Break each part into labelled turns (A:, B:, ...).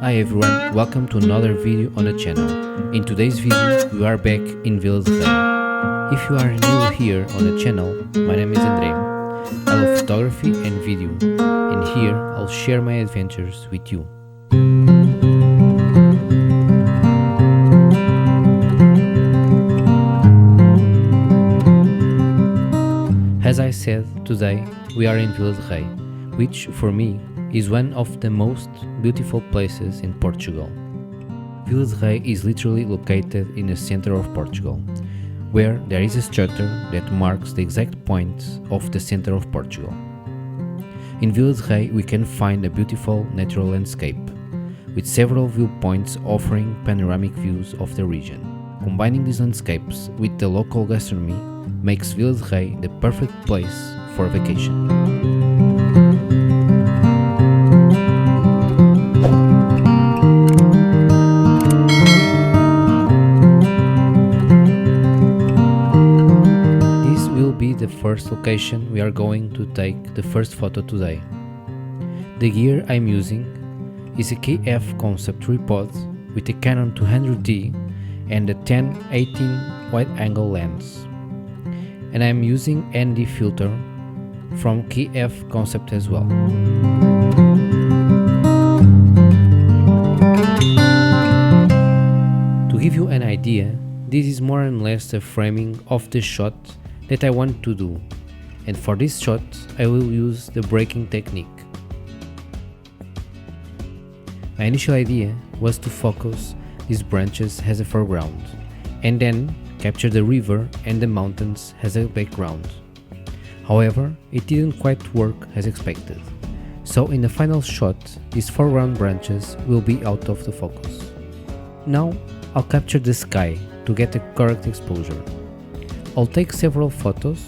A: Hi everyone, welcome to another video on the channel. In today's video, we are back in Vila de Rei. If you are new here on the channel, my name is André. I love photography and video, and here I'll share my adventures with you. As I said, today we are in Vila de Rei, which for me is one of the most beautiful places in Portugal. Vila de Rei is literally located in the center of Portugal, where there is a structure that marks the exact point of the center of Portugal. In Vila de Rei we can find a beautiful natural landscape, with several viewpoints offering panoramic views of the region. Combining these landscapes with the local gastronomy makes Vila de Rei the perfect place for a vacation. The first location we are going to take the first photo today. The gear I'm using is a KF concept tripod with a Canon 200D and a 10-18 wide-angle lens, and I'm using ND filter from KF concept as well. To give you an idea, this is more or less the framing of the shot that I want to do, and for this shot I will use the breaking technique. My initial idea was to focus these branches as a foreground and then capture the river and the mountains as a background. However, it didn't quite work as expected, so in the final shot these foreground branches will be out of the focus. Now I'll capture the sky to get the correct exposure. I'll take several photos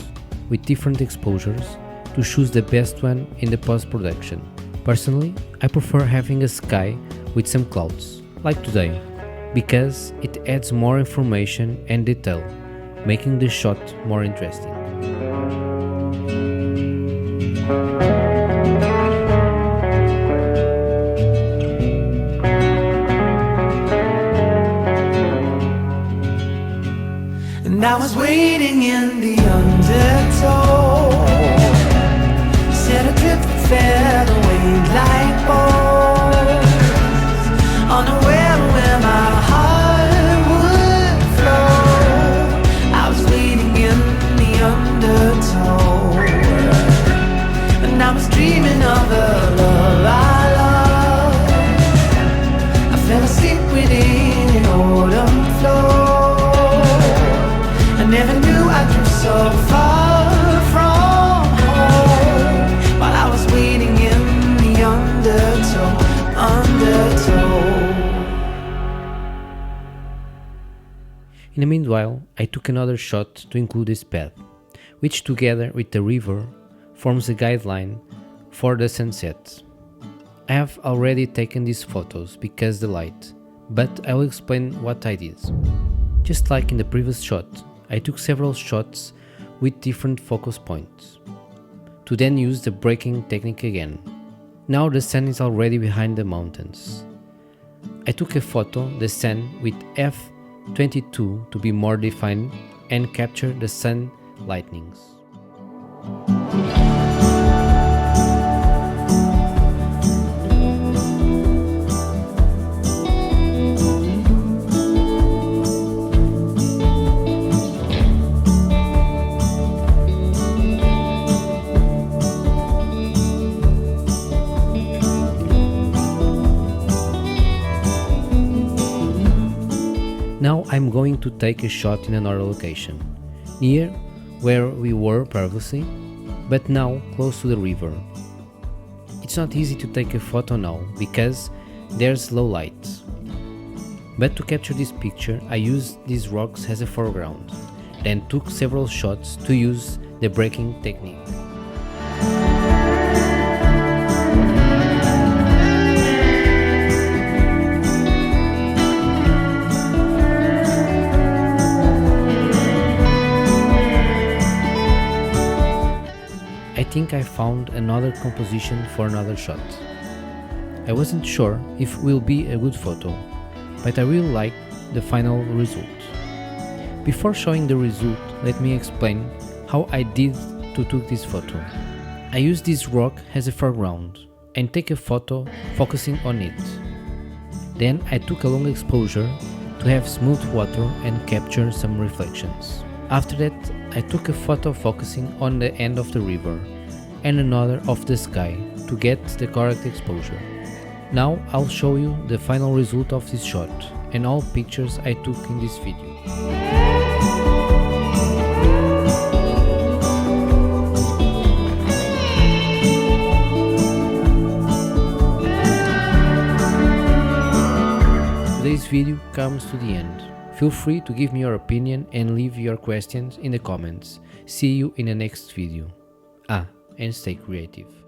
A: with different exposures to choose the best one in the post-production. Personally, I prefer having a sky with some clouds, like today, because it adds more information and detail, making the shot more interesting.
B: And I was waiting in the undertow, set adrift that fell away like bones, unaware where my heart would flow. I was waiting in the undertow, and I was dreaming of a love I love. I fell asleep within an autumn flow. I never knew I drove so far from home, while I was waiting in the undertow.
A: In the meanwhile, I took another shot to include this path, which together with the river forms a guideline for the sunset. I have already taken these photos because the light, but I will explain what I did. Just like in the previous shot, I took several shots with different focus points, to then use the breaking technique again. Now the sun is already behind the mountains. I took a photo, the sun, with f/22 to be more defined and capture the sun lightnings. Now I'm going to take a shot in another location, near where we were previously, but now close to the river. It's not easy to take a photo now because there's low light. But to capture this picture I used these rocks as a foreground, then took several shots to use the breaking technique. I think I found another composition for another shot. I wasn't sure if it will be a good photo, but I really like the final result. Before showing the result, let me explain how I did to take this photo. I used this rock as a foreground and take a photo focusing on it. Then I took a long exposure to have smooth water and capture some reflections. After that, I took a photo focusing on the end of the river and another of the sky to get the correct exposure. Now I'll show you the final result of this shot and all pictures I took in this video. Today's video comes to the end. Feel free to give me your opinion and leave your questions in the comments. See you in the next video. And stay creative.